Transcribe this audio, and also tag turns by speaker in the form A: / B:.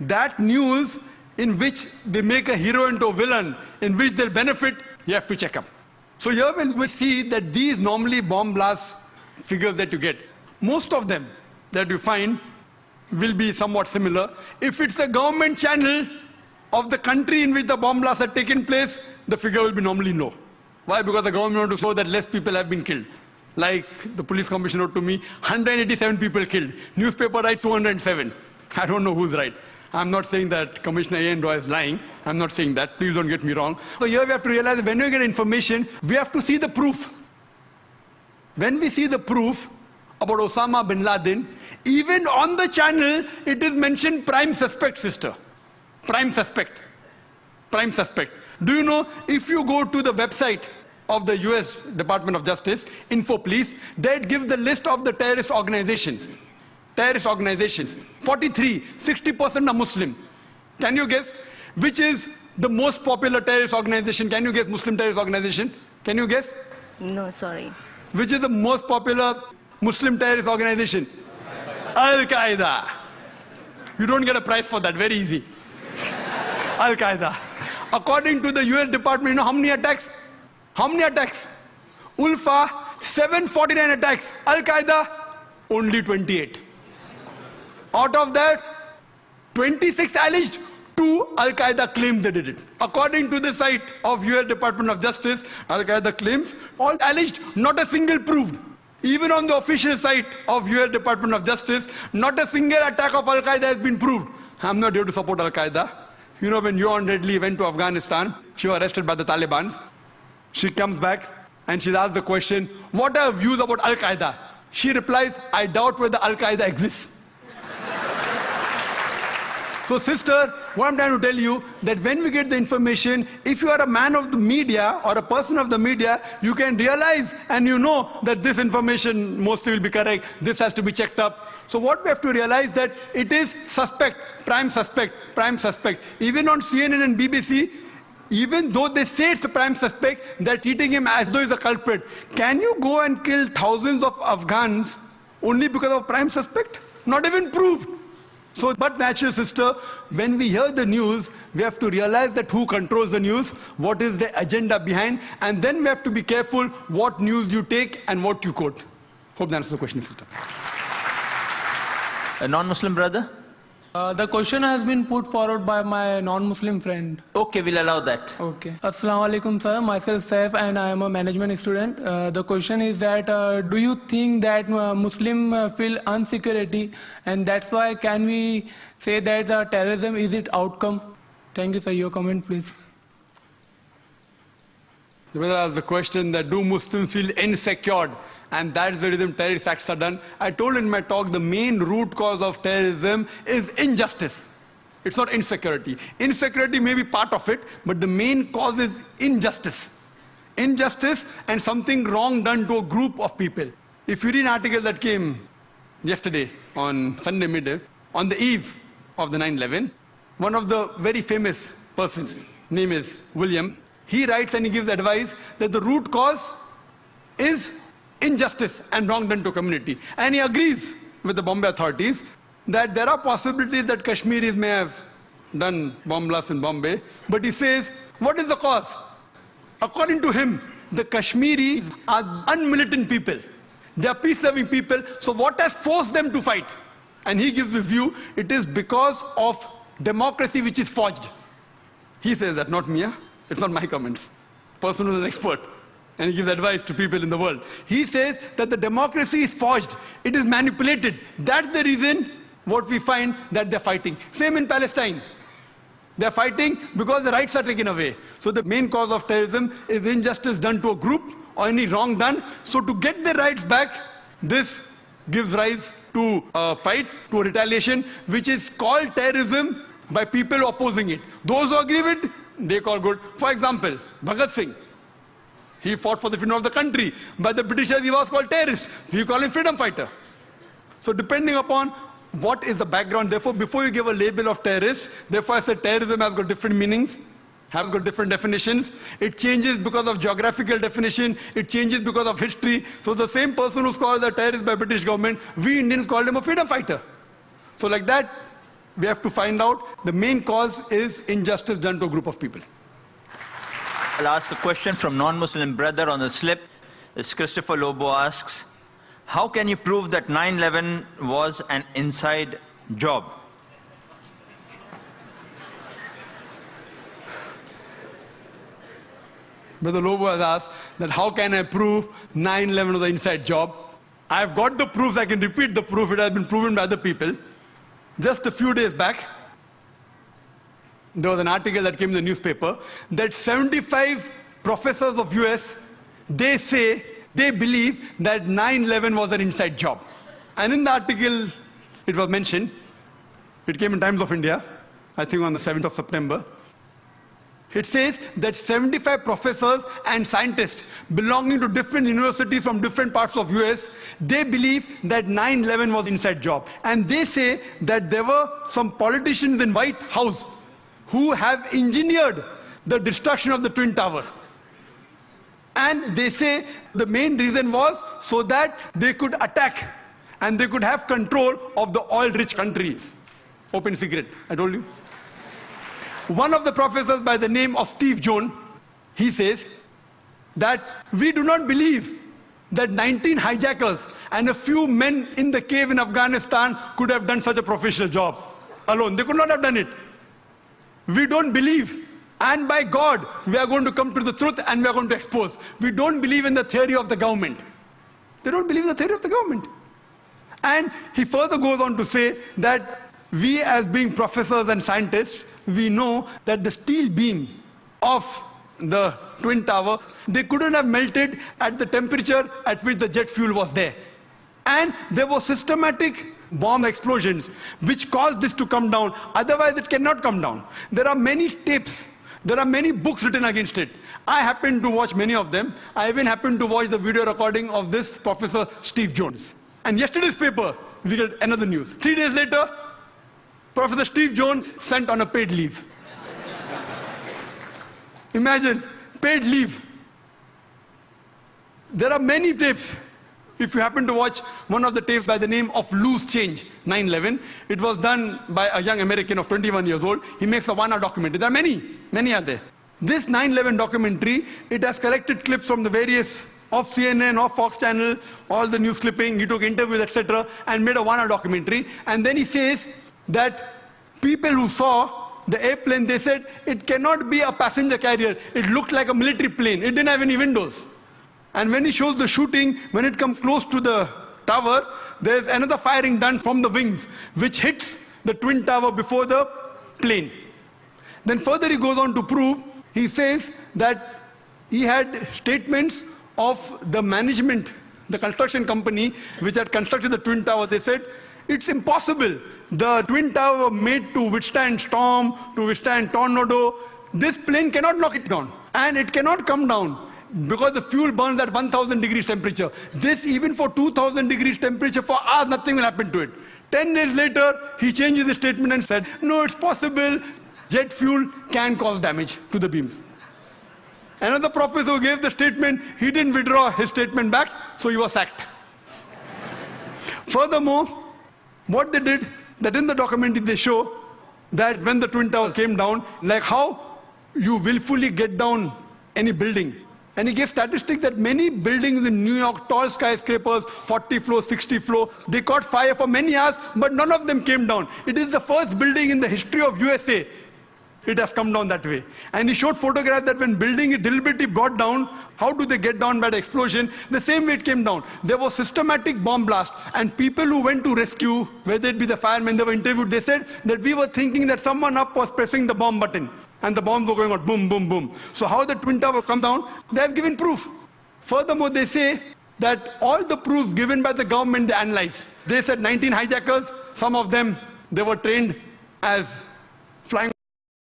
A: that news in which they make a hero into a villain, in which they'll benefit, you have to check up. So here when we see that these normally bomb blast figures that you get, most of them that you find will be somewhat similar. If it's a government channel of the country in which the bomb blasts have taken place, the figure will be normally low. Why? Because the government wants to show that less people have been killed. Like the police commissioner wrote to me, 187 people killed. Newspaper writes 207. I don't know who's right. I'm not saying that Commissioner A.N. Roy is lying. I'm not saying that. Please don't get me wrong. So here we have to realize that when we get information, we have to see the proof. When we see the proof about Osama bin Laden, even on the channel, it is mentioned prime suspect, sister. Prime suspect. Prime suspect. Do you know, if you go to the website of the US Department of Justice, InfoPolice, they give the list of the terrorist organizations. Terrorist organizations. 43, 60% are Muslim. Can you guess which is the most popular terrorist organization? Can you guess Muslim terrorist organization? Can you guess?
B: No, sorry.
A: Which is the most popular Muslim terrorist organization? Al-Qaeda. You don't get a prize for that, very easy. Al-Qaeda. According to the US Department, you know how many attacks? How many attacks? Ulfa, 749 attacks. Al-Qaeda, only 28. Out of that, 26 alleged, 2 Al-Qaeda claims they did it. According to the site of US Department of Justice, Al-Qaeda claims, all alleged, not a single proved. Even on the official site of US Department of Justice, not a single attack of Al-Qaeda has been proved. I'm not here to support Al-Qaeda. You know, when Yohan Redley went to Afghanistan, she was arrested by the Taliban. She comes back and she's asked the question, what are your views about Al-Qaeda? She replies, I doubt whether Al-Qaeda exists. So sister, what I'm trying to tell you, that when we get the information, if you are a man of the media or a person of the media, you can realize and you know that this information mostly will be correct, this has to be checked up. So what we have to realize that it is suspect, prime suspect, prime suspect. Even on CNN and BBC, even though they say it's a prime suspect, they're treating him as though he's a culprit. Can you go and kill thousands of Afghans only because of a prime suspect? Not even proved. So, but natural sister, when we hear the news, we have to realize that who controls the news, what is the agenda behind, and then we have to be careful what news you take and what you quote. Hope that answers the question, sister.
C: A non-Muslim brother?
D: The question has been put forward by my non-Muslim friend.
C: Okay, we'll allow that.
D: Okay. Assalamu alaikum, sir. Myself Saif and I am a management student. The question is that do you think that Muslim feel insecurity and that's why can we say that terrorism is its outcome? Thank you, sir. Your comment, please.
A: The brother asked the question that do Muslims feel insecure? And that's the reason terrorist acts are done. I told in my talk the main root cause of terrorism is injustice. It's not insecurity. Insecurity may be part of it, but the main cause is injustice. Injustice and something wrong done to a group of people. If you read an article that came yesterday on Sunday midday, on the eve of the 9/11, one of the very famous persons, name is William, he writes and he gives advice that the root cause is injustice and wrong done to community. And he agrees with the Bombay authorities that there are possibilities that Kashmiris may have done bomb blasts in Bombay, but he says, what is the cause? According to him, the Kashmiris are unmilitant people. They are peace-loving people, so what has forced them to fight? And he gives his view, it is because of democracy which is forged. He says that, not me, it's not my comments. Person who is an expert. And he gives advice to people in the world. He says that the democracy is forged. It is manipulated. That's the reason what we find that they're fighting. Same in Palestine. They're fighting because the rights are taken away. So the main cause of terrorism is injustice done to a group or any wrong done. So to get their rights back, this gives rise to a fight, to a retaliation, which is called terrorism by people opposing it. Those who agree with it, they call good. For example, Bhagat Singh. He fought for the freedom of the country. By the Britishers, he was called terrorist. We call him freedom fighter. So depending upon what is the background, therefore, before you give a label of terrorist, therefore I said terrorism has got different meanings, has got different definitions. It changes because of geographical definition. It changes because of history. So the same person who's called a terrorist by British government, we Indians called him a freedom fighter. So like that, we have to find out. The main cause is injustice done to a group of people.
C: I'll ask a question from non-Muslim brother on the slip. It's Christopher Lobo asks, how can you prove that 9/11 was an inside job?
A: Brother Lobo has asked that how can I prove 9/11 was an inside job? I've got the proofs, I can repeat the proof, it has been proven by other people. Just a few days back, there was an article that came in the newspaper that 75 professors of US, they say, they believe that 9/11 was an inside job. And in the article, it was mentioned, it came in Times of India, I think on the 7th of September. It says that 75 professors and scientists belonging to different universities from different parts of US, they believe that 9/11 was inside job. And they say that there were some politicians in White House who have engineered the destruction of the Twin Towers. And they say the main reason was so that they could attack and they could have control of the oil-rich countries. Open secret, I told you. One of the professors by the name of Steve Jones, he says that we do not believe that 19 hijackers and a few men in the cave in Afghanistan could have done such a professional job alone. They could not have done it. We don't believe. And by God, we are going to come to the truth and we are going to expose. We don't believe in the theory of the government. They don't believe in the theory of the government. And he further goes on to say that we as being professors and scientists, we know that the steel beam of the Twin Towers, they couldn't have melted at the temperature at which the jet fuel was there. And there were systematic bomb explosions which caused this to come down. Otherwise, it cannot come down. There are many tapes. There are many books written against it. I happen to watch many of them. I even happened to watch the video recording of this Professor Steve Jones. And yesterday's paper, we get another news. 3 days later, Professor Steve Jones sent on a paid leave. Imagine, paid leave. There are many tapes. If you happen to watch one of the tapes by the name of Loose Change, 9/11, it was done by a young American of 21 years old. He makes a 1-hour documentary. There are many are there. This 9/11 documentary, it has collected clips from the various of CNN, of Fox Channel, all the news clipping, he took interviews, etc., and made a 1-hour documentary. And then he says that people who saw the airplane, they said it cannot be a passenger carrier. It looked like a military plane. It didn't have any windows. And when he shows the shooting, when it comes close to the tower, there's another firing done from the wings, which hits the Twin Tower before the plane. Then further he goes on to prove, he says that he had statements of the management, the construction company, which had constructed the Twin Towers. They said, it's impossible. The Twin Tower were made to withstand storm, to withstand tornado. This plane cannot knock it down. And it cannot come down because the fuel burns at 1,000 degrees temperature. This, even for 2,000 degrees temperature, for hours, nothing will happen to it. 10 days later, he changes the statement and said, no, it's possible. Jet fuel can cause damage to the beams. Another professor who gave the statement, he didn't withdraw his statement back, so he was sacked. Furthermore, what they did, that in the documentary they show that when the Twin Towers came down, like how you willfully get down any building. And he gave statistics that many buildings in New York, tall skyscrapers, 40 floors, 60 floors, they caught fire for many hours, but none of them came down. It is the first building in the history of USA. It has come down that way. And he showed photographs that when building is deliberately brought down, how do they get down by the explosion? The same way it came down. There was systematic bomb blast, and people who went to rescue, whether it be the firemen, they were interviewed, they said that we were thinking that someone up was pressing the bomb button, and the bombs were going out, boom, boom, boom. So how the Twin Towers come down? They have given proof. Furthermore, they say that all the proofs given by the government, they analyzed. They said 19 hijackers, some of them, they were trained as flying